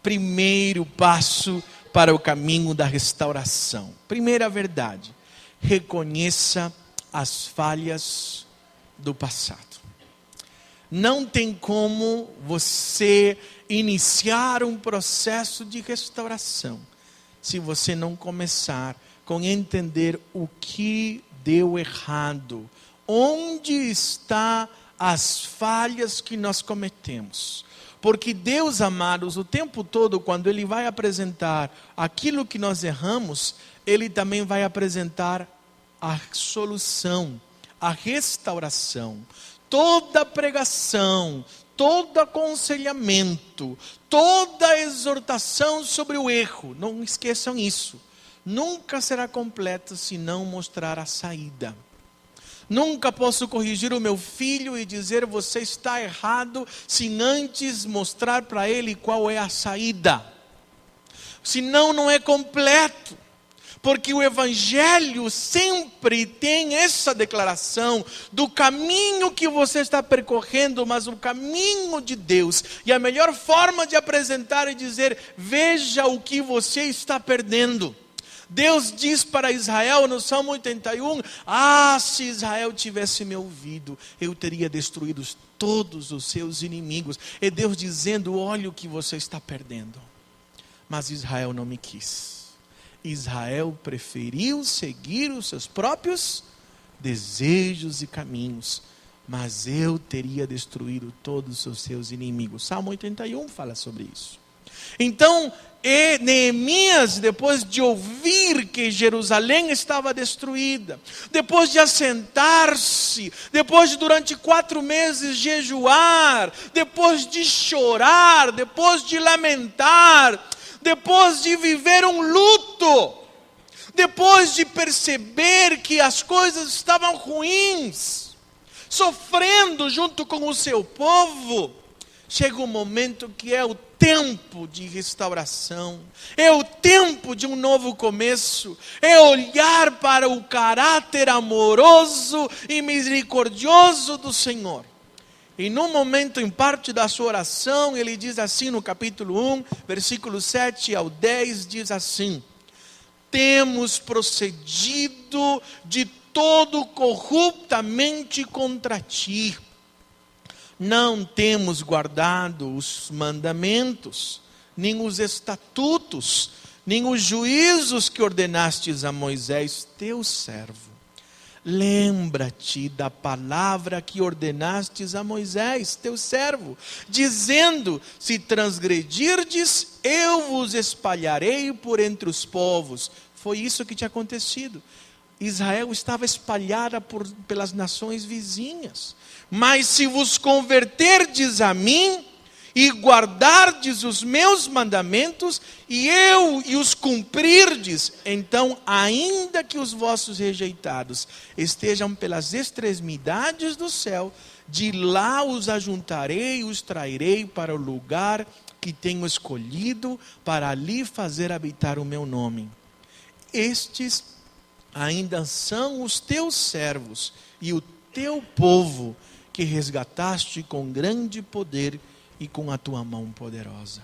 primeiro passo para o caminho da restauração. Primeira verdade: reconheça as falhas do passado. Não tem como você iniciar um processo de restauração se você não começar com entender o que deu errado, onde estão as falhas que nós cometemos. Porque Deus, amados, o tempo todo, quando Ele vai apresentar aquilo que nós erramos, Ele também vai apresentar a solução, a restauração. Toda pregação, todo aconselhamento, toda exortação sobre o erro, não esqueçam isso, nunca será completa se não mostrar a saída. Nunca posso corrigir o meu filho e dizer você está errado, se antes mostrar para ele qual é a saída. Senão não é completo. Porque o Evangelho sempre tem essa declaração do caminho que você está percorrendo, mas o caminho de Deus. E a melhor forma de apresentar é dizer: veja o que você está perdendo. Deus diz para Israel no Salmo 81, se Israel tivesse me ouvido, eu teria destruído todos os seus inimigos. É Deus dizendo: olha o que você está perdendo. Mas Israel não me quis. Israel preferiu seguir os seus próprios desejos e caminhos, mas eu teria destruído todos os seus inimigos. Salmo 81 fala sobre isso. Então, Neemias, depois de ouvir que Jerusalém estava destruída, depois de assentar-se, depois de durante 4 meses jejuar, depois de chorar, depois de lamentar, depois de viver um luto, depois de perceber que as coisas estavam ruins, sofrendo junto com o seu povo, chega um momento que é o tempo de restauração, é o tempo de um novo começo, é olhar para o caráter amoroso e misericordioso do Senhor. E num momento, em parte da sua oração, ele diz assim no capítulo 1, versículo 7 ao 10, diz assim: temos procedido de todo corruptamente contra ti, não temos guardado os mandamentos, nem os estatutos, nem os juízos que ordenastes a Moisés, teu servo. Lembra-te da palavra que ordenastes a Moisés, teu servo, dizendo: se transgredirdes, eu vos espalharei por entre os povos. Foi isso que tinha acontecido. Israel estava espalhada pelas nações vizinhas. Mas se vos converterdes a mim e guardardes os meus mandamentos e os cumprirdes, então, ainda que os vossos rejeitados estejam pelas extremidades do céu, de lá os ajuntarei e os trairei para o lugar que tenho escolhido, para ali fazer habitar o meu nome. Estes ainda são os teus servos e o teu povo, que resgataste com grande poder e com a tua mão poderosa.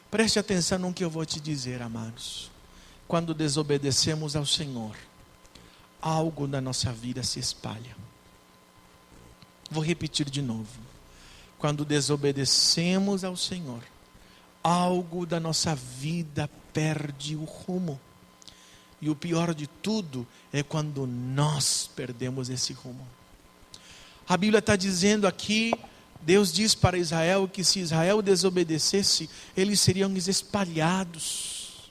Preste atenção no que eu vou te dizer, amados. Quando desobedecemos ao Senhor, algo na nossa vida se espalha. Vou repetir de novo. Quando desobedecemos ao Senhor, algo da nossa vida perde o rumo. E o pior de tudo é quando nós perdemos esse rumo. A Bíblia está dizendo aqui, Deus diz para Israel que se Israel desobedecesse, eles seriam espalhados.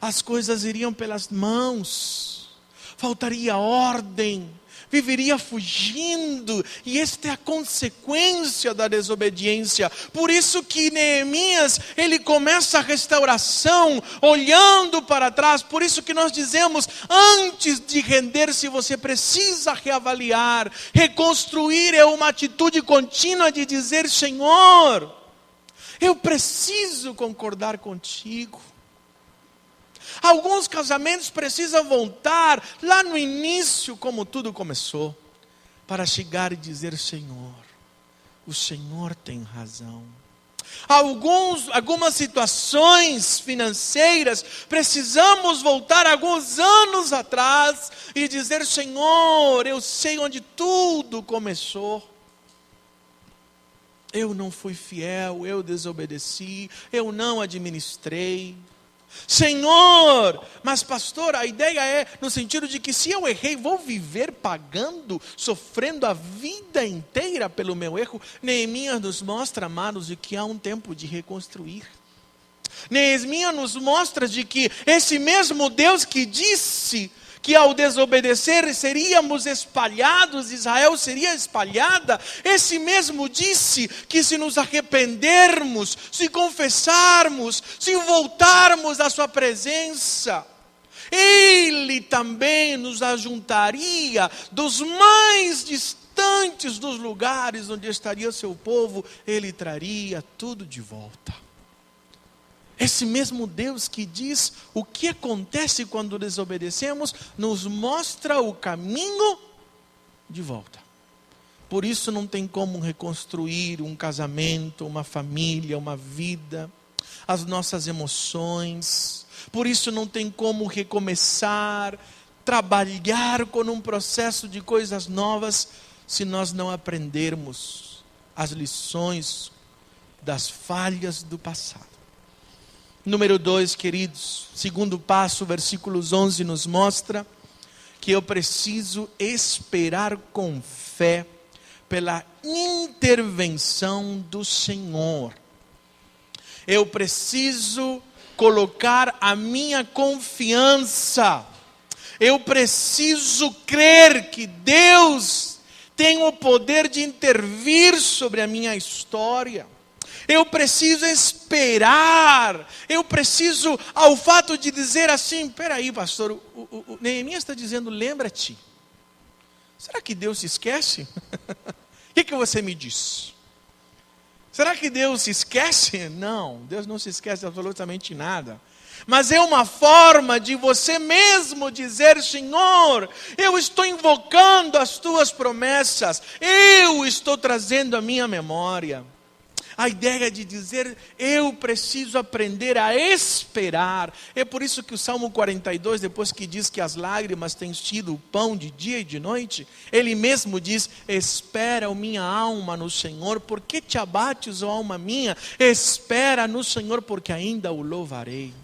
As coisas iriam pelas mãos, faltaria ordem, viveria fugindo, e esta é a consequência da desobediência. Por isso que Neemias, ele começa a restauração, olhando para trás. Por isso que nós dizemos, antes de render-se, você precisa reavaliar, reconstruir. É uma atitude contínua de dizer: Senhor, eu preciso concordar contigo. Alguns casamentos precisam voltar lá no início, como tudo começou, para chegar e dizer: Senhor, o Senhor tem razão. Algumas situações financeiras, precisamos voltar alguns anos atrás e dizer: Senhor, eu sei onde tudo começou. Eu não fui fiel, eu desobedeci, eu não administrei. Senhor, mas pastor, a ideia é no sentido de que se eu errei, vou viver pagando, sofrendo a vida inteira pelo meu erro. Neemias nos mostra, amados, de que há um tempo de reconstruir. Neemias nos mostra de que esse mesmo Deus que disse que ao desobedecer seríamos espalhados, Israel seria espalhada, esse mesmo disse que se nos arrependermos, se confessarmos, se voltarmos à sua presença, Ele também nos ajuntaria dos mais distantes dos lugares onde estaria seu povo, Ele traria tudo de volta. Esse mesmo Deus que diz o que acontece quando desobedecemos, nos mostra o caminho de volta. Por isso não tem como reconstruir um casamento, uma família, uma vida, as nossas emoções. Por isso não tem como recomeçar, trabalhar com um processo de coisas novas, se nós não aprendermos as lições das falhas do passado. Número 2, queridos, segundo passo, versículos 11 nos mostra que eu preciso esperar com fé pela intervenção do Senhor. Eu preciso colocar a minha confiança. Eu preciso crer que Deus tem o poder de intervir sobre a minha história. Eu preciso esperar. Eu preciso, ao fato de dizer assim: peraí, pastor, o Neemias está dizendo, lembra-te. Será que Deus se esquece? O que você me diz? Será que Deus se esquece? Não, Deus não se esquece de absolutamente nada. Mas é uma forma de você mesmo dizer: Senhor, eu estou invocando as tuas promessas, eu estou trazendo a minha memória. A ideia de dizer, eu preciso aprender a esperar. É por isso que o Salmo 42, depois que diz que as lágrimas têm sido o pão de dia e de noite, ele mesmo diz: espera, ó minha alma, no Senhor. Por que te abates, ó alma minha? Espera no Senhor, porque ainda o louvarei.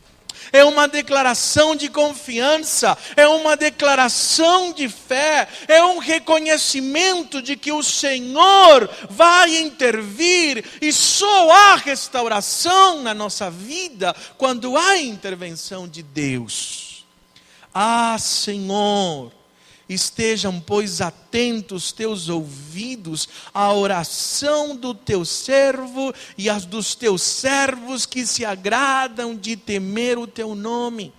É uma declaração de confiança, é uma declaração de fé, é um reconhecimento de que o Senhor vai intervir, e só há restauração na nossa vida quando há intervenção de Deus. Ah, Senhor, estejam, pois, atentos teus ouvidos à oração do teu servo e às dos teus servos que se agradam de temer o teu nome.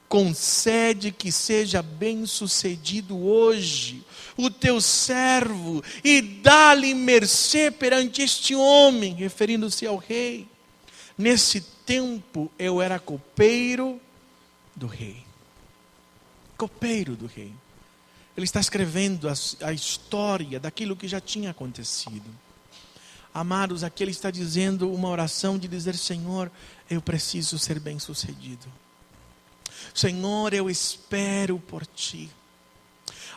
Concede que seja bem-sucedido hoje o teu servo e dá-lhe mercê perante este homem, referindo-se ao rei. Nesse tempo eu era copeiro do rei. Copeiro do rei. Ele está escrevendo a história daquilo que já tinha acontecido. Amados, aqui ele está dizendo uma oração de dizer: Senhor, eu preciso ser bem-sucedido. Senhor, eu espero por Ti.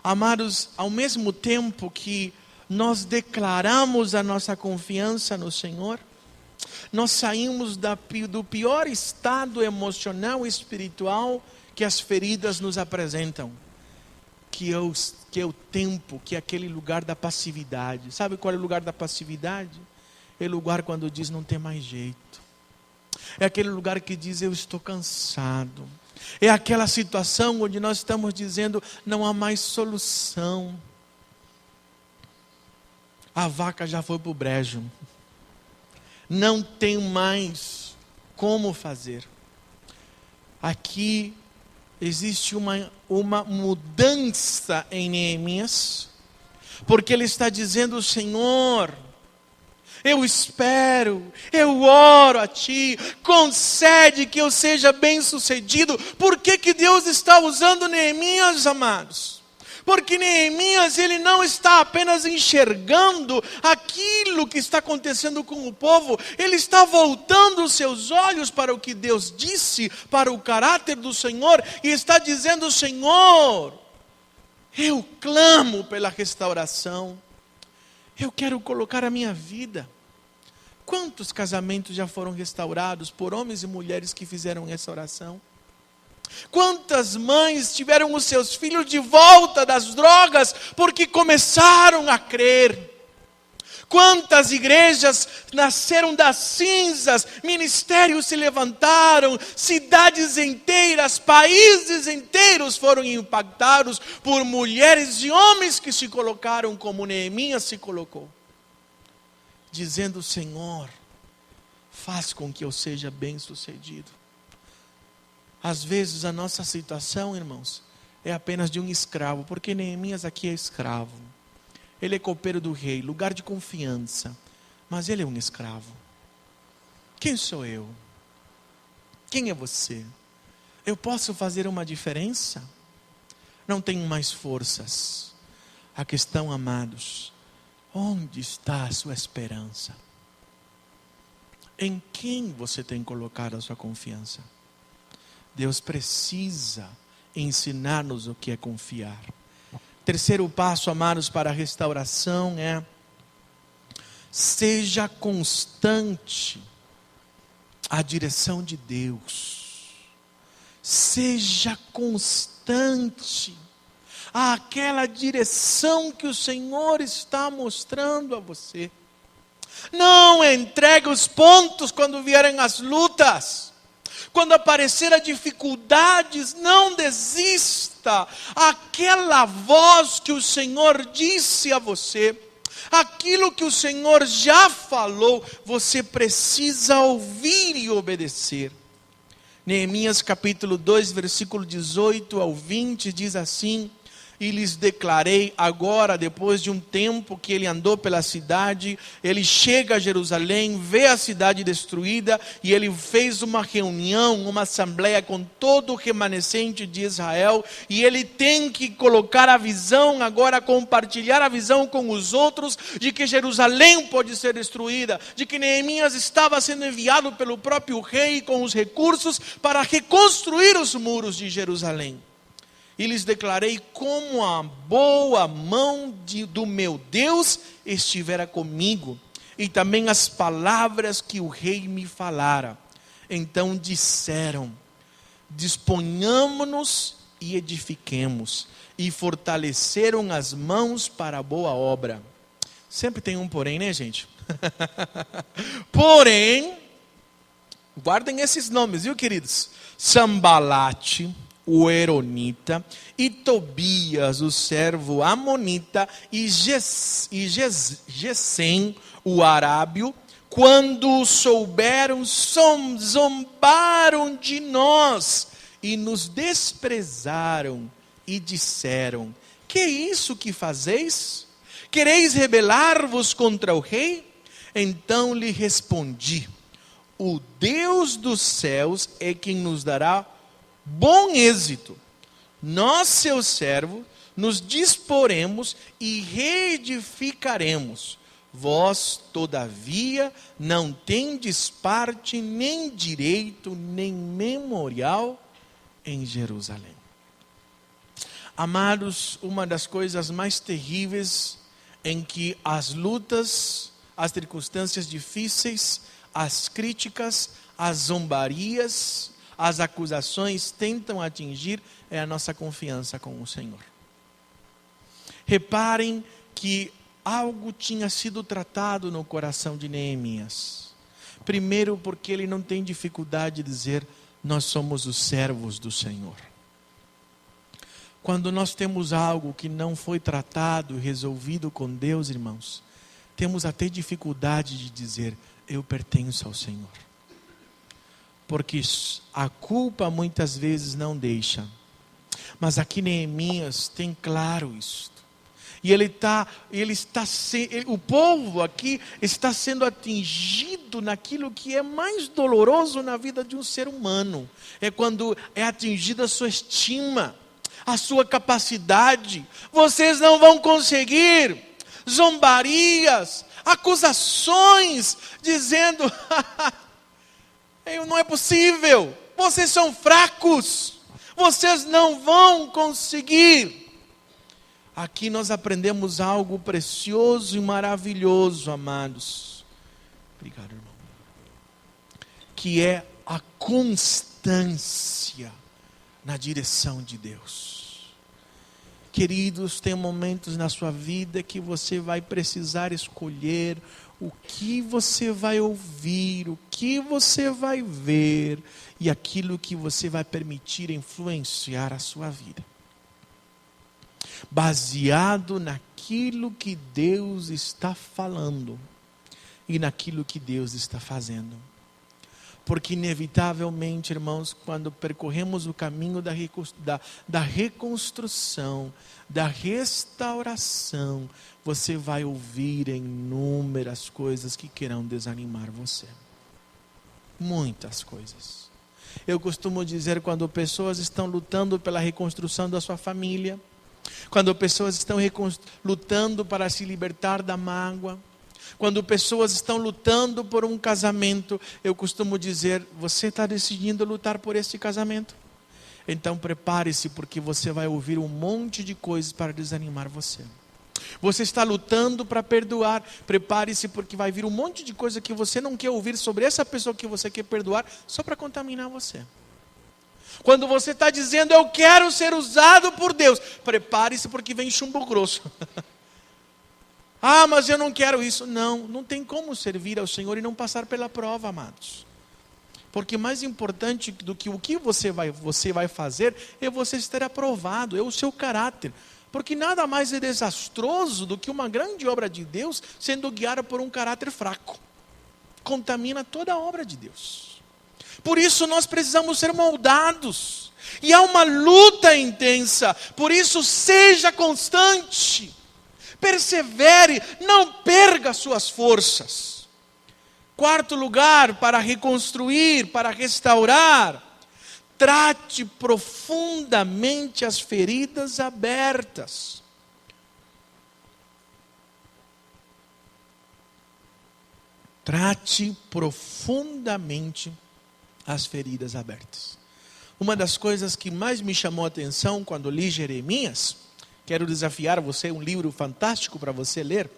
Amados, ao mesmo tempo que nós declaramos a nossa confiança no Senhor, nós saímos do pior estado emocional e espiritual que as feridas nos apresentam. Que é o tempo, que é aquele lugar da passividade. Sabe qual é o lugar da passividade? É o lugar quando diz: não tem mais jeito. É aquele lugar que diz: eu estou cansado. É aquela situação onde nós estamos dizendo: não há mais solução. A vaca já foi para o brejo. Não tem mais como fazer. Aqui existe uma mudança em Neemias, porque ele está dizendo: Senhor, eu espero, eu oro a Ti, concede que eu seja bem sucedido. Por que Deus está usando Neemias, amados? Porque Neemias, ele não está apenas enxergando aquilo que está acontecendo com o povo, ele está voltando os seus olhos para o que Deus disse, para o caráter do Senhor, e está dizendo: Senhor, eu clamo pela restauração, eu quero colocar a minha vida. Quantos casamentos já foram restaurados por homens e mulheres que fizeram essa oração? Quantas mães tiveram os seus filhos de volta das drogas porque começaram a crer? Quantas igrejas nasceram das cinzas, ministérios se levantaram, cidades inteiras, países inteiros foram impactados por mulheres e homens que se colocaram como Neemias se colocou, dizendo: Senhor, faz com que eu seja bem-sucedido. Às vezes a nossa situação, irmãos, é apenas de um escravo, porque Neemias aqui é escravo. Ele é copeiro do rei, lugar de confiança, mas ele é um escravo. Quem sou eu? Quem é você? Eu posso fazer uma diferença? Não tenho mais forças. A questão, amados, onde está a sua esperança? Em quem você tem colocado a sua confiança? Deus precisa ensinar-nos o que é confiar. Terceiro passo, amados, para a restauração é: seja constante à direção de Deus. Seja constante àquela direção que o Senhor está mostrando a você. Não entregue os pontos quando vierem as lutas. Quando aparecer dificuldades, não desista. Aquela voz que o Senhor disse a você, aquilo que o Senhor já falou, você precisa ouvir e obedecer. Neemias capítulo 2, versículo 18 ao 20, diz assim: e lhes declarei agora, depois de um tempo que ele andou pela cidade, ele chega a Jerusalém, vê a cidade destruída, e ele fez uma reunião, uma assembleia com todo o remanescente de Israel, e ele tem que colocar a visão agora, compartilhar a visão com os outros, de que Jerusalém pode ser destruída, de que Neemias estava sendo enviado pelo próprio rei com os recursos para reconstruir os muros de Jerusalém. E lhes declarei como a boa mão do meu Deus estivera comigo, e também as palavras que o rei me falara. Então disseram: disponhamo-nos e edifiquemos, e fortaleceram as mãos para a boa obra. Sempre tem um porém, né, gente? Porém, guardem esses nomes, viu, queridos? Sambalate, o Eronita, e Tobias, o servo Amonita, e Gesem, o Arábio, quando souberam, zombaram de nós e nos desprezaram e disseram: que é isso que fazeis? Quereis rebelar-vos contra o rei? Então lhe respondi: o Deus dos céus é quem nos dará bom êxito. Nós, seus servos, nos disporemos e reedificaremos. Vós, todavia, não tendes parte, nem direito, nem memorial em Jerusalém. Amados, uma das coisas mais terríveis em que as lutas, as circunstâncias difíceis, as críticas, as zombarias, as acusações tentam atingir é a nossa confiança com o Senhor. Reparem que algo tinha sido tratado no coração de Neemias. Primeiro, porque ele não tem dificuldade de dizer: nós somos os servos do Senhor. Quando nós temos algo que não foi tratado e resolvido com Deus, irmãos, temos até dificuldade de dizer: eu pertenço ao Senhor. Porque a culpa muitas vezes não deixa. Mas aqui Neemias tem claro isso. E o povo aqui está sendo atingido naquilo que é mais doloroso na vida de um ser humano. É quando é atingida a sua estima. a sua capacidade. Vocês não vão conseguir. Zombarias, acusações, dizendo, não é possível, vocês são fracos, vocês não vão conseguir. Aqui nós aprendemos algo precioso e maravilhoso, amados. Obrigado, irmão. Que é a constância na direção de Deus. Queridos, tem momentos na sua vida que você vai precisar escolher o que você vai ouvir, o que você vai ver e aquilo que você vai permitir influenciar a sua vida. Baseado naquilo que Deus está falando e naquilo que Deus está fazendo. Porque inevitavelmente, irmãos, quando percorremos o caminho da reconstrução, da restauração, você vai ouvir inúmeras coisas que querão desanimar você. Muitas coisas. Eu costumo dizer, quando pessoas estão lutando pela reconstrução da sua família, quando pessoas estão lutando para se libertar da mágoa, quando pessoas estão lutando por um casamento, eu costumo dizer, você está decidindo lutar por esse casamento? Então prepare-se, porque você vai ouvir um monte de coisas para desanimar você. Você está lutando para perdoar, prepare-se, porque vai vir um monte de coisa que você não quer ouvir sobre essa pessoa que você quer perdoar, só para contaminar você. Quando você está dizendo, eu quero ser usado por Deus, prepare-se, porque vem chumbo grosso. Mas eu não quero isso. Não tem como servir ao Senhor e não passar pela prova, amados. Porque mais importante do que o que você vai fazer, é você estar aprovado, é o seu caráter. Porque nada mais é desastroso do que uma grande obra de Deus sendo guiada por um caráter fraco. Contamina toda a obra de Deus. Por isso nós precisamos ser moldados. E há uma luta intensa. Por isso seja constante. Persevere, não perca suas forças. Quarto lugar, para reconstruir, para restaurar, trate profundamente as feridas abertas. Trate profundamente as feridas abertas. Uma das coisas que mais me chamou a atenção quando li Jeremias, quero desafiar você, um livro fantástico para você ler.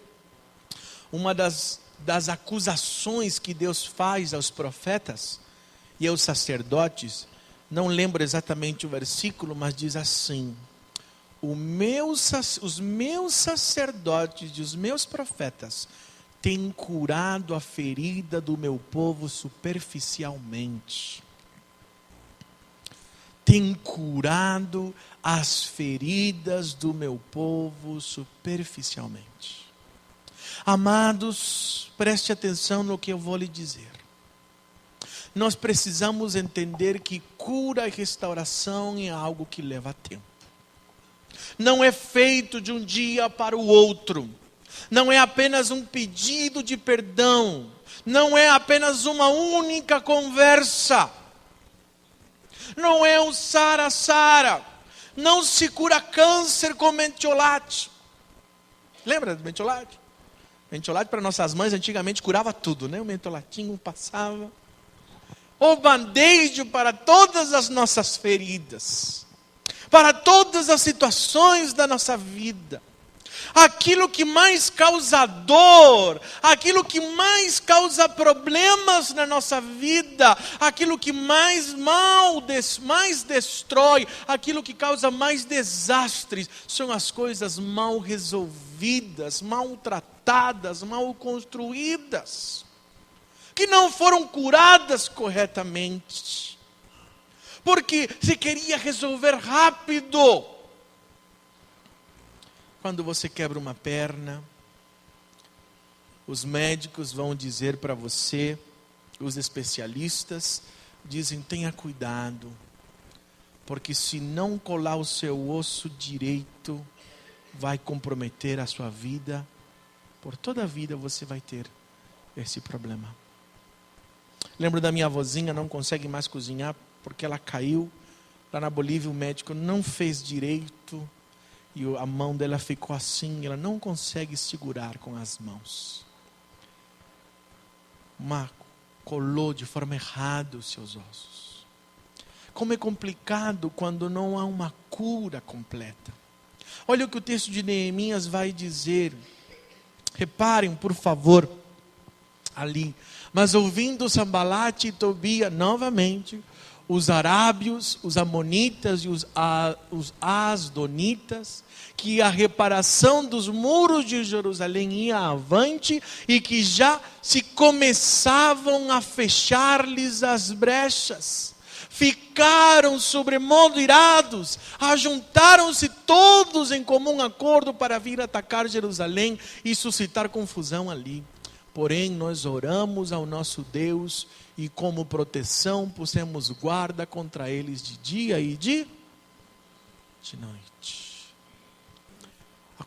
Uma das acusações que Deus faz aos profetas e aos sacerdotes, não lembro exatamente o versículo, mas diz assim: os meus sacerdotes e os meus profetas têm curado a ferida do meu povo superficialmente. Tem curado as feridas do meu povo superficialmente. Amados, preste atenção no que eu vou lhe dizer. Nós precisamos entender que cura e restauração é algo que leva tempo. Não é feito de um dia para o outro. Não é apenas um pedido de perdão. Não é apenas uma única conversa. Não é um sara-sara. Não se cura câncer com mentiolate. Lembra do mentiolate? Mentiolate para nossas mães antigamente curava tudo, né? O mentiolatinho passava. O band-aid para todas as nossas feridas. Para todas as situações da nossa vida. Aquilo que mais causa dor, aquilo que mais causa problemas na nossa vida, aquilo que mais destrói, aquilo que causa mais desastres, são as coisas mal resolvidas, maltratadas, mal construídas, que não foram curadas corretamente, porque se queria resolver rápido. Quando você quebra uma perna, os médicos vão dizer para você, os especialistas dizem, tenha cuidado, porque se não colar o seu osso direito, vai comprometer a sua vida, por toda a vida você vai ter esse problema. Lembro da minha avózinha, não consegue mais cozinhar, porque ela caiu Lá na Bolívia o médico não fez direito e a mão dela ficou assim, ela não consegue segurar com as mãos. Colou de forma errada os seus ossos. Como é complicado quando não há uma cura completa. Olha o que o texto de Neemias vai dizer. Reparem, por favor, ali. Mas ouvindo Sambalate e Tobia novamente, os arábios, os amonitas e os asdonitas, que a reparação dos muros de Jerusalém ia avante e que já se começavam a fechar-lhes as brechas. Ficaram sobremodo irados, ajuntaram-se todos em comum acordo para vir atacar Jerusalém e suscitar confusão ali. Porém, nós oramos ao nosso Deus e como proteção pusemos guarda contra eles de dia e de noite.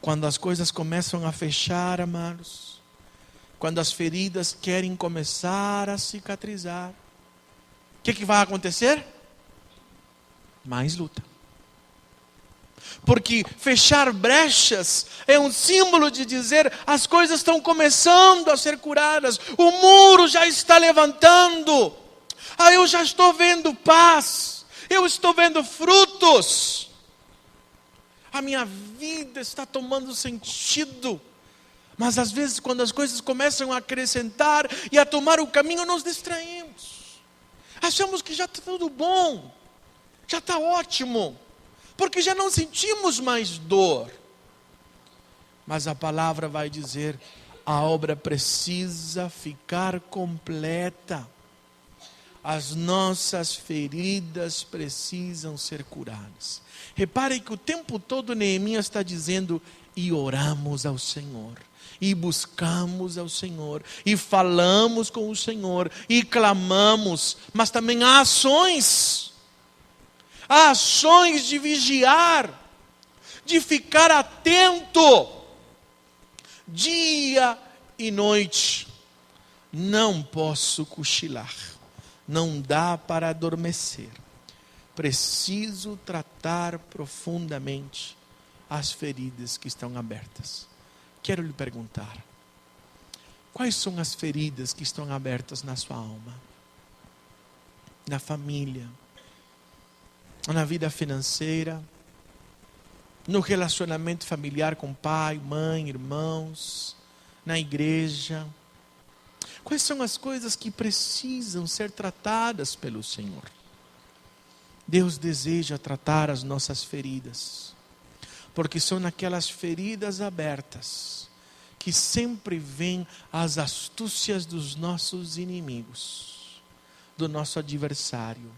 Quando as coisas começam a fechar, amados, quando as feridas querem começar a cicatrizar, o que vai acontecer? Mais luta. Porque fechar brechas é um símbolo de dizer as coisas estão começando a ser curadas, o muro já está levantando, eu já estou vendo paz, eu estou vendo frutos, a minha vida está tomando sentido. Mas às vezes quando as coisas começam a acrescentar e a tomar o caminho, nos distraímos, achamos que já está tudo bom, já está ótimo, porque já não sentimos mais dor. Mas a palavra vai dizer, a obra precisa ficar completa. As nossas feridas precisam ser curadas. Reparem que o tempo todo Neemias está dizendo, e oramos ao Senhor, e buscamos ao Senhor, e falamos com o Senhor, e clamamos, mas também há ações. Há ações de vigiar, de ficar atento, dia e noite. Não posso cochilar, não dá para adormecer. Preciso tratar profundamente as feridas que estão abertas. Quero lhe perguntar, quais são as feridas que estão abertas na sua alma? Na família, na vida financeira, no relacionamento familiar com pai, mãe, irmãos, na igreja. Quais são as coisas que precisam ser tratadas pelo Senhor? Deus deseja tratar as nossas feridas, porque são naquelas feridas abertas que sempre vêm as astúcias dos nossos inimigos, do nosso adversário,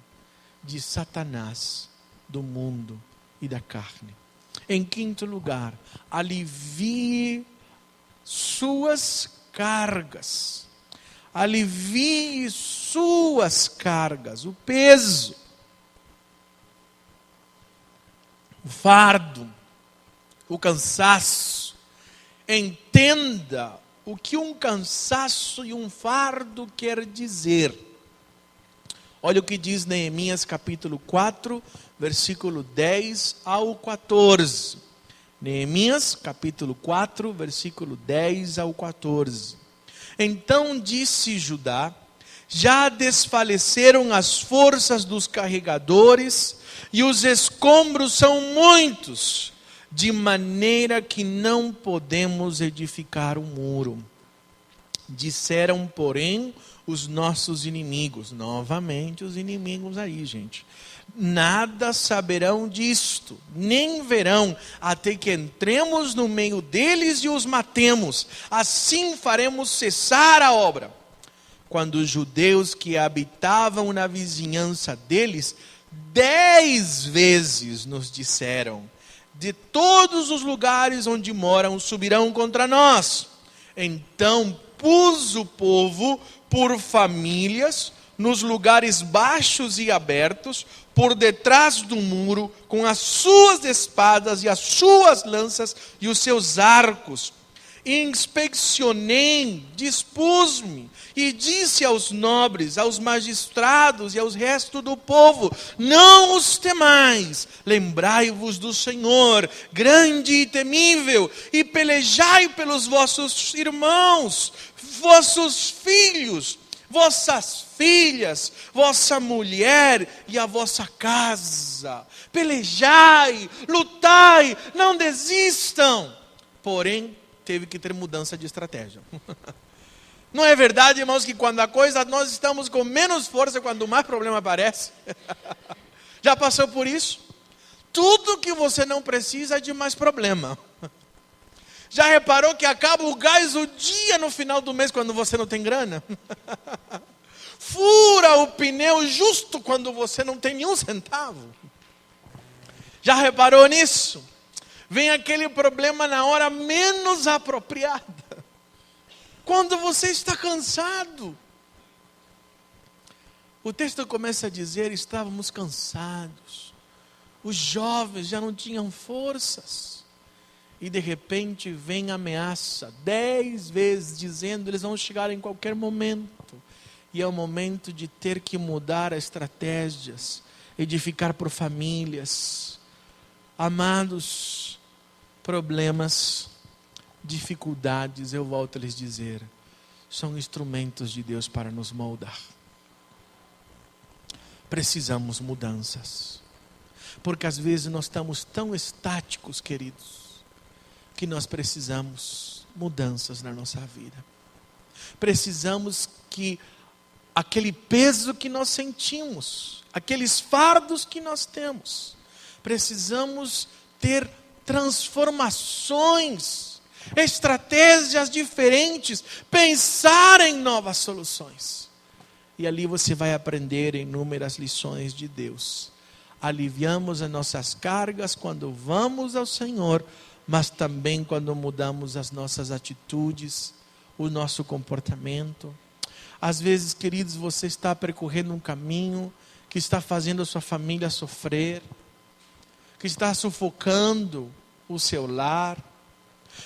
de Satanás, do mundo e da carne. Em quinto lugar, alivie suas cargas. Alivie suas cargas, o peso, o fardo, o cansaço. Entenda o que um cansaço e um fardo quer dizer. Olha o que diz Neemias capítulo 4, versículo 10 ao 14. Neemias capítulo 4, versículo 10 ao 14. Então disse Judá, já desfaleceram as forças dos carregadores e os escombros são muitos, de maneira que não podemos edificar o muro. Disseram, porém, os nossos inimigos, novamente os inimigos aí, gente, nada saberão disto, nem verão, até que entremos no meio deles e os matemos, assim faremos cessar a obra. Quando os judeus que habitavam na vizinhança deles, 10 vezes nos disseram, de todos os lugares onde moram, subirão contra nós. Então pus o povo por famílias, nos lugares baixos e abertos, por detrás do muro, com as suas espadas e as suas lanças e os seus arcos. inspecionei, dispus-me e disse aos nobres, aos magistrados e aos restos do povo: não os temais, lembrai-vos do Senhor, grande e temível, e pelejai pelos vossos irmãos, vossos filhos, vossas filhas, vossa mulher e a vossa casa. Pelejai, lutai, não desistam. Porém, teve que ter mudança de estratégia. Não é verdade, irmãos, que quando a coisa, nós estamos com menos força, quando mais problema aparece? Já passou por isso? Tudo que você não precisa é de mais problema. Já reparou que acaba o gás o dia no final do mês, quando você não tem grana? Fura o pneu justo quando você não tem nenhum centavo. Já reparou nisso? Vem aquele problema na hora menos apropriada. Quando você está cansado. O texto começa a dizer: estávamos cansados. Os jovens já não tinham forças. E de repente vem a ameaça, 10 vezes dizendo: eles vão chegar em qualquer momento. E é o momento de ter que mudar as estratégias, edificar por famílias. Amados, problemas, dificuldades, eu volto a lhes dizer, são instrumentos de Deus para nos moldar. Precisamos mudanças. Porque às vezes nós estamos tão estáticos, queridos, que nós precisamos mudanças na nossa vida. Precisamos que aquele peso que nós sentimos, aqueles fardos que nós temos, precisamos ter transformações, estratégias diferentes, pensar em novas soluções. E ali você vai aprender inúmeras lições de Deus. Aliviamos as nossas cargas quando vamos ao Senhor, mas também quando mudamos as nossas atitudes, o nosso comportamento. Às vezes, queridos, você está percorrendo um caminho que está fazendo a sua família sofrer, que está sufocando o seu lar,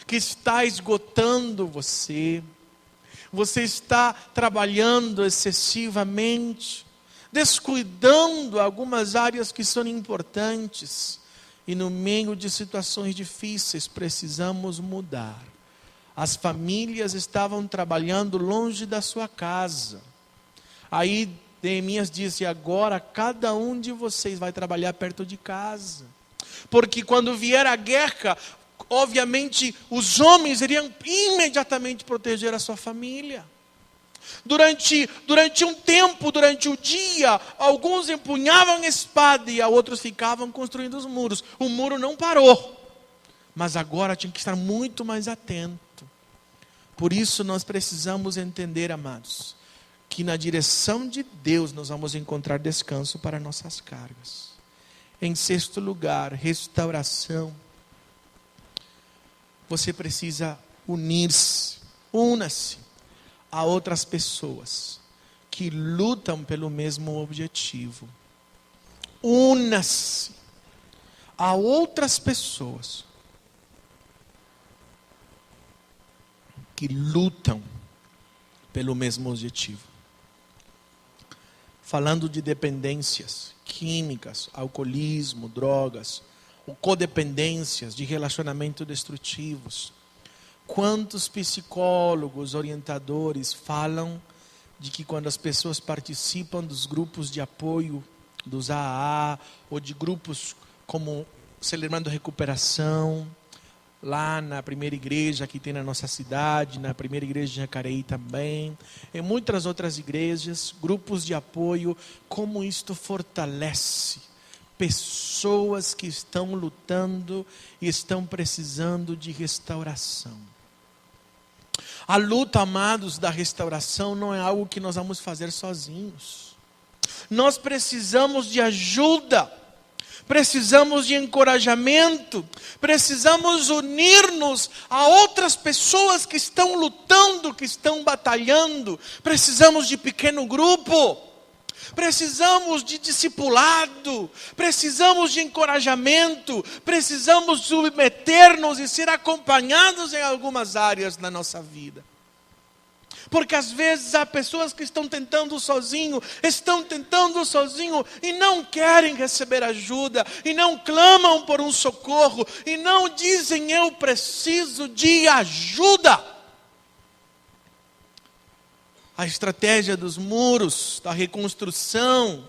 que está esgotando você. Você está trabalhando excessivamente, descuidando algumas áreas que são importantes. E no meio de situações difíceis, precisamos mudar. As famílias estavam trabalhando longe da sua casa. Aí Neemias disse: agora cada um de vocês vai trabalhar perto de casa. Porque quando vier a guerra, obviamente os homens iriam imediatamente proteger a sua família. Durante um tempo, durante o dia, alguns empunhavam espada e outros ficavam construindo os muros. O muro não parou, mas agora tinha que estar muito mais atento. Por isso nós precisamos entender, amados, que na direção de Deus nós vamos encontrar descanso para nossas cargas. Em sexto lugar, restauração. Você precisa unir-se, una-se a outras pessoas que lutam pelo mesmo objetivo. Una-se a outras pessoas que lutam pelo mesmo objetivo. Falando de dependências químicas, alcoolismo, drogas, ou codependências de relacionamento destrutivos. Quantos psicólogos, orientadores falam de que quando as pessoas participam dos grupos de apoio, dos AA, ou de grupos como Celebrando Recuperação, lá na primeira igreja que tem na nossa cidade, na primeira igreja de Jacareí também, em muitas outras igrejas, grupos de apoio, como isto fortalece pessoas que estão lutando e estão precisando de restauração. A luta, amados, da restauração não é algo que nós vamos fazer sozinhos. Nós precisamos de ajuda, precisamos de encorajamento, precisamos unir-nos a outras pessoas que estão lutando, que estão batalhando. Precisamos de pequeno grupo. Precisamos de discipulado, precisamos de encorajamento, precisamos submeter-nos e ser acompanhados em algumas áreas da nossa vida. Porque às vezes há pessoas que estão tentando sozinho e não querem receber ajuda, e não clamam por um socorro, e não dizem eu preciso de ajuda. A estratégia dos muros, da reconstrução,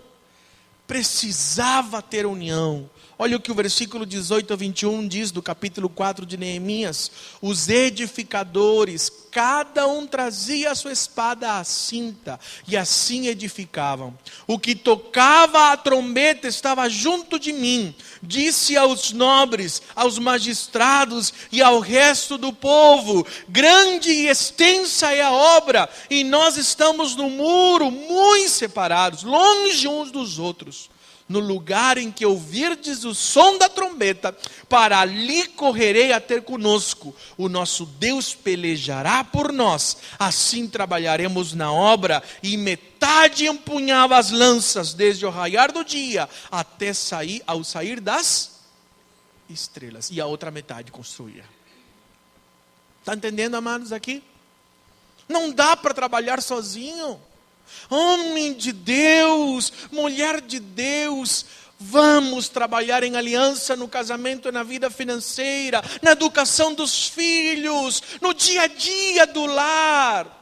precisava ter união. Olha o que o versículo 18 a 21 diz do capítulo 4 de Neemias. Os edificadores, cada um trazia a sua espada à cinta, e assim edificavam. O que tocava a trombeta estava junto de mim. Disse aos nobres, aos magistrados e ao resto do povo: grande e extensa é a obra, e nós estamos no muro, muito separados, longe uns dos outros. No lugar em que ouvirdes o som da trombeta, para ali correrei a ter conosco. O nosso Deus pelejará por nós. Assim trabalharemos na obra, e metade empunhava as lanças, desde o raiar do dia até ao sair das estrelas. E a outra metade construía. Está entendendo, amados, aqui? Não dá para trabalhar sozinho. Homem de Deus, mulher de Deus, vamos trabalhar em aliança no casamento, na vida financeira, na educação dos filhos, no dia a dia do lar.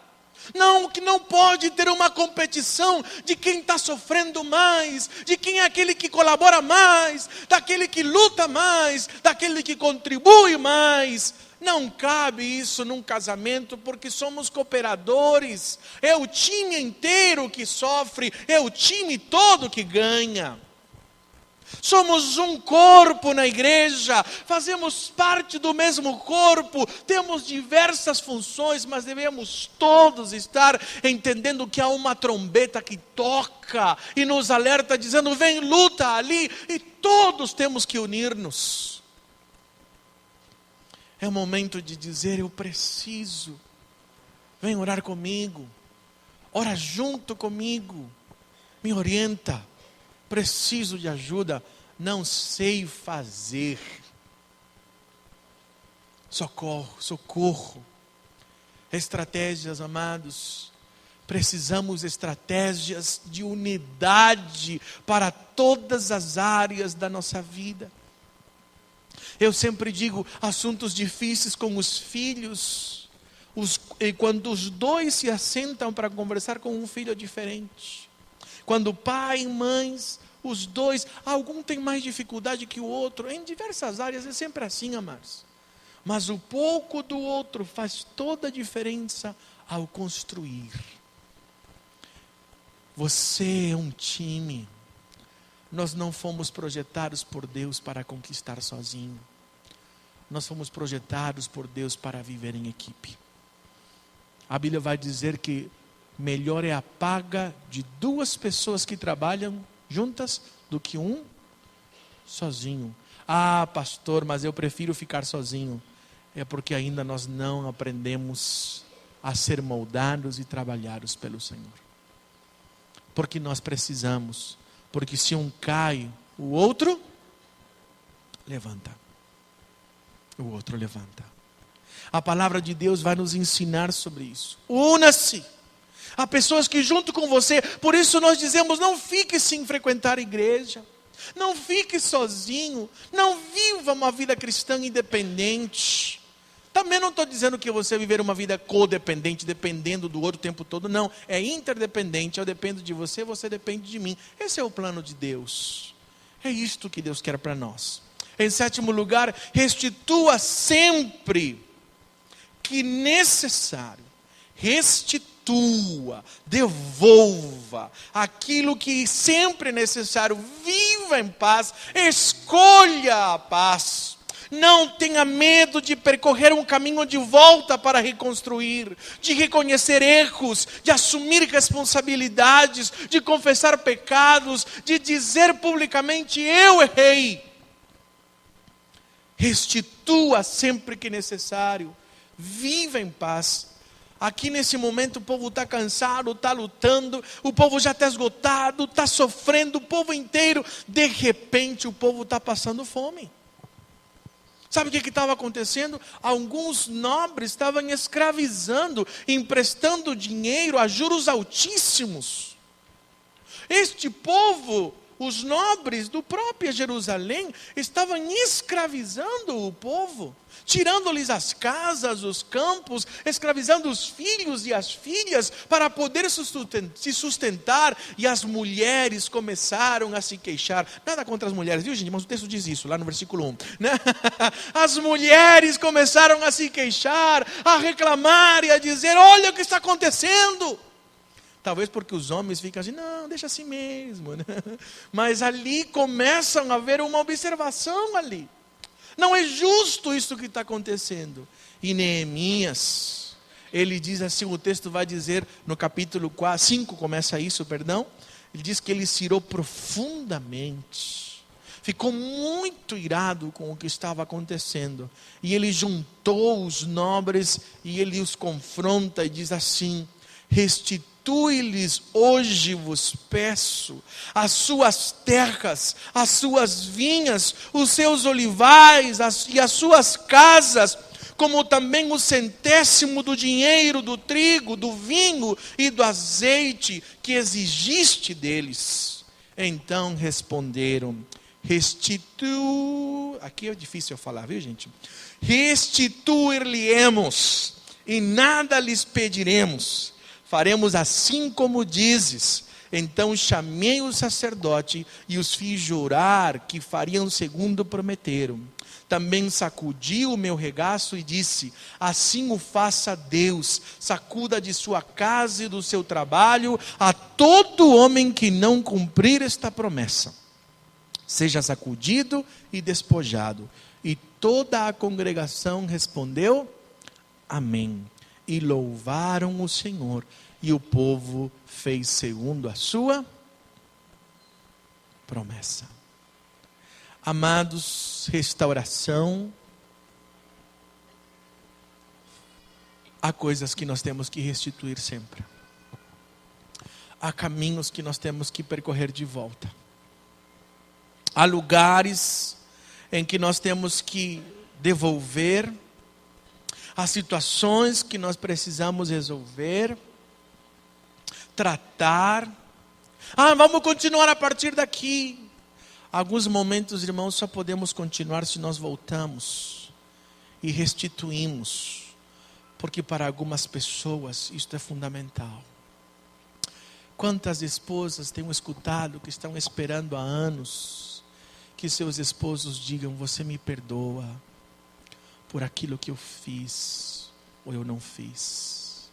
Não, que não pode ter uma competição de quem está sofrendo mais, de quem é aquele que colabora mais, daquele que luta mais, daquele que contribui mais. Não cabe isso num casamento, porque somos cooperadores. É o time inteiro que sofre, é o time todo que ganha. Somos um corpo na igreja, fazemos parte do mesmo corpo, temos diversas funções, mas devemos todos estar entendendo que há uma trombeta que toca e nos alerta dizendo: vem, luta ali, e todos temos que unir-nos. É o momento de dizer: eu preciso. Vem orar comigo. Ora junto comigo. Me orienta. Preciso de ajuda. Não sei fazer. Socorro. Estratégias, amados. Precisamos estratégias de unidade para todas as áreas da nossa vida. Eu sempre digo, assuntos difíceis com os filhos, e quando os dois se assentam para conversar com um filho diferente. Quando pai e mães, os dois, algum tem mais dificuldade que o outro, em diversas áreas é sempre assim, amados. Mas o pouco do outro faz toda a diferença ao construir. Você é um time. Nós não fomos projetados por Deus para conquistar sozinho. Nós fomos projetados por Deus para viver em equipe. A Bíblia vai dizer que melhor é a paga de 2 pessoas que trabalham juntas do que um sozinho. Ah, pastor, mas eu prefiro ficar sozinho. É porque ainda nós não aprendemos a ser moldados e trabalhados pelo Senhor. Porque nós precisamos. Porque se um cai, o outro levanta. O outro levanta. A palavra de Deus vai nos ensinar sobre isso. Una-se. Há pessoas que junto com você, por isso nós dizemos: não fique sem frequentar a igreja. Não fique sozinho. Não viva uma vida cristã independente. Também não estou dizendo que você viver uma vida codependente, dependendo do outro o tempo todo. Não, é interdependente. Eu dependo de você, você depende de mim. Esse é o plano de Deus. É isto que Deus quer para nós. Em 7º lugar, restitua sempre que necessário. Restitua, devolva aquilo que sempre é necessário. Viva em paz, escolha a paz. Não tenha medo de percorrer um caminho de volta para reconstruir, de reconhecer erros, de assumir responsabilidades, de confessar pecados, de dizer publicamente: eu errei. Restitua sempre que necessário. Viva em paz. Aqui nesse momento o povo está cansado, está lutando, o povo já está esgotado, está sofrendo, o povo inteiro. De repente o povo está passando fome. Sabe o que estava acontecendo? Alguns nobres estavam escravizando, emprestando dinheiro a juros altíssimos. Este povo, os nobres do próprio Jerusalém, estavam escravizando o povo, tirando-lhes as casas, os campos, escravizando os filhos e as filhas para poder se sustentar. E as mulheres começaram a se queixar. Nada contra as mulheres, viu, gente? Mas o texto diz isso, lá no versículo 1. Né? As mulheres começaram a se queixar, a reclamar e a dizer: olha o que está acontecendo. Talvez porque os homens ficam assim: não, deixa assim mesmo. Né? Mas ali começam a haver uma observação ali. Não é justo isso que está acontecendo. E Neemias, ele diz assim, o texto vai dizer no capítulo 5, começa isso, perdão. Ele diz que ele se irou profundamente. Ficou muito irado com o que estava acontecendo. E ele juntou os nobres e ele os confronta e diz assim: restitui-lhes hoje, vos peço, as suas terras, as suas vinhas, os seus olivais e as suas casas, como também o 100º do dinheiro, do trigo, do vinho e do azeite que exigiste deles. Então responderam: aqui é difícil eu falar, viu, gente? Restituir-lhe-emos e nada lhes pediremos. Faremos assim como dizes. Então chamei o sacerdote e os fiz jurar que fariam segundo prometeram. Também sacudi o meu regaço e disse: assim o faça Deus, sacuda de sua casa e do seu trabalho a todo homem que não cumprir esta promessa. Seja sacudido e despojado. E toda a congregação respondeu: amém. E louvaram o Senhor, e o povo fez segundo a sua promessa. Amados, restauração, há coisas que nós temos que restituir sempre. Há caminhos que nós temos que percorrer de volta. Há lugares em que nós temos que devolver. Há situações que nós precisamos resolver, tratar. Vamos continuar a partir daqui. Alguns momentos, irmãos, só podemos continuar se nós voltamos e restituímos, porque para algumas pessoas isto é fundamental. Quantas esposas tenho escutado que estão esperando há anos que seus esposos digam: você me perdoa por aquilo que eu fiz ou eu não fiz.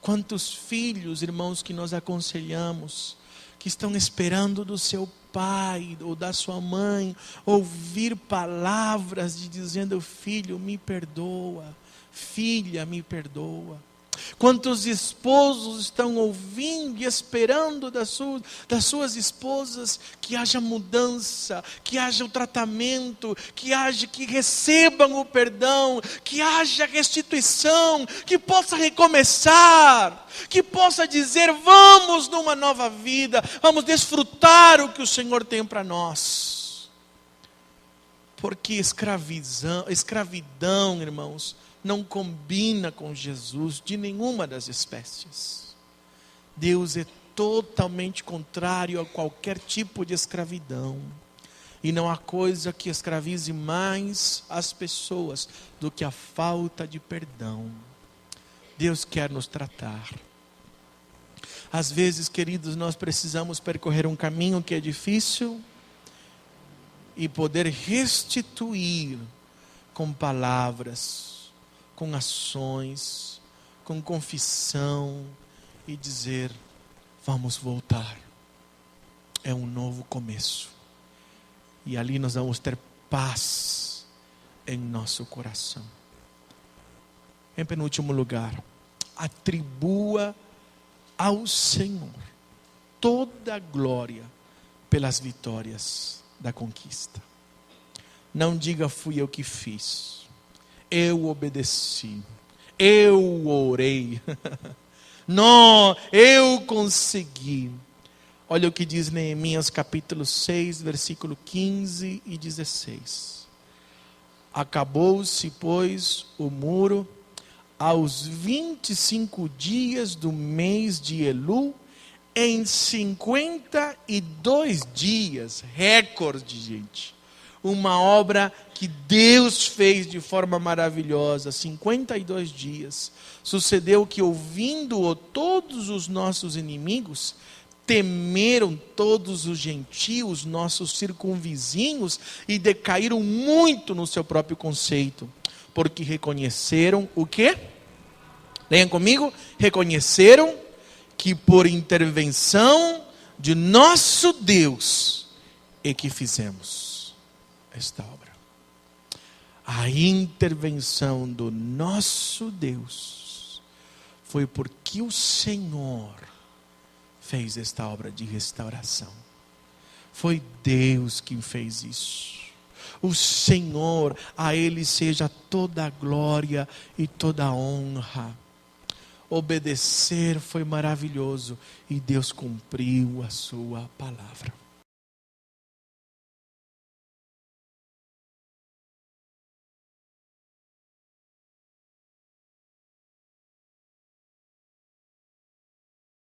Quantos filhos, irmãos, que nós aconselhamos, que estão esperando do seu pai ou da sua mãe ouvir palavras de dizendo: filho, me perdoa, filha, me perdoa. Quantos esposos estão ouvindo e esperando das suas esposas que haja mudança, que haja o tratamento, que recebam o perdão, que haja restituição, que possa recomeçar, que possa dizer: vamos numa nova vida, vamos desfrutar o que o Senhor tem para nós. Porque escravidão, irmãos, não combina com Jesus de nenhuma das espécies. Deus é totalmente contrário a qualquer tipo de escravidão. E não há coisa que escravize mais as pessoas do que a falta de perdão. Deus quer nos tratar. Às vezes, queridos, nós precisamos percorrer um caminho que é difícil e poder restituir com palavras, com ações, com confissão e dizer: vamos voltar. É um novo começo. E ali nós vamos ter paz em nosso coração. Em penúltimo lugar, atribua ao Senhor toda a glória pelas vitórias da conquista. Não diga: fui eu que fiz, eu obedeci, eu orei. Não, eu consegui. Olha o que diz Neemias capítulo 6, versículo 15 e 16. Acabou-se, pois, o muro aos 25 dias do mês de Elul, em 52 dias, recorde, gente. Uma obra que Deus fez de forma maravilhosa, 52 dias. Sucedeu que, ouvindo-o todos os nossos inimigos, temeram todos os gentios, nossos circunvizinhos, e decaíram muito no seu próprio conceito, porque reconheceram o quê? Leiam comigo. Reconheceram que por intervenção de nosso Deus é que fizemos esta obra. A intervenção do nosso Deus foi porque o Senhor fez esta obra de restauração. Foi Deus quem fez isso. O Senhor, a Ele seja toda a glória e toda a honra. Obedecer foi maravilhoso e Deus cumpriu a sua palavra.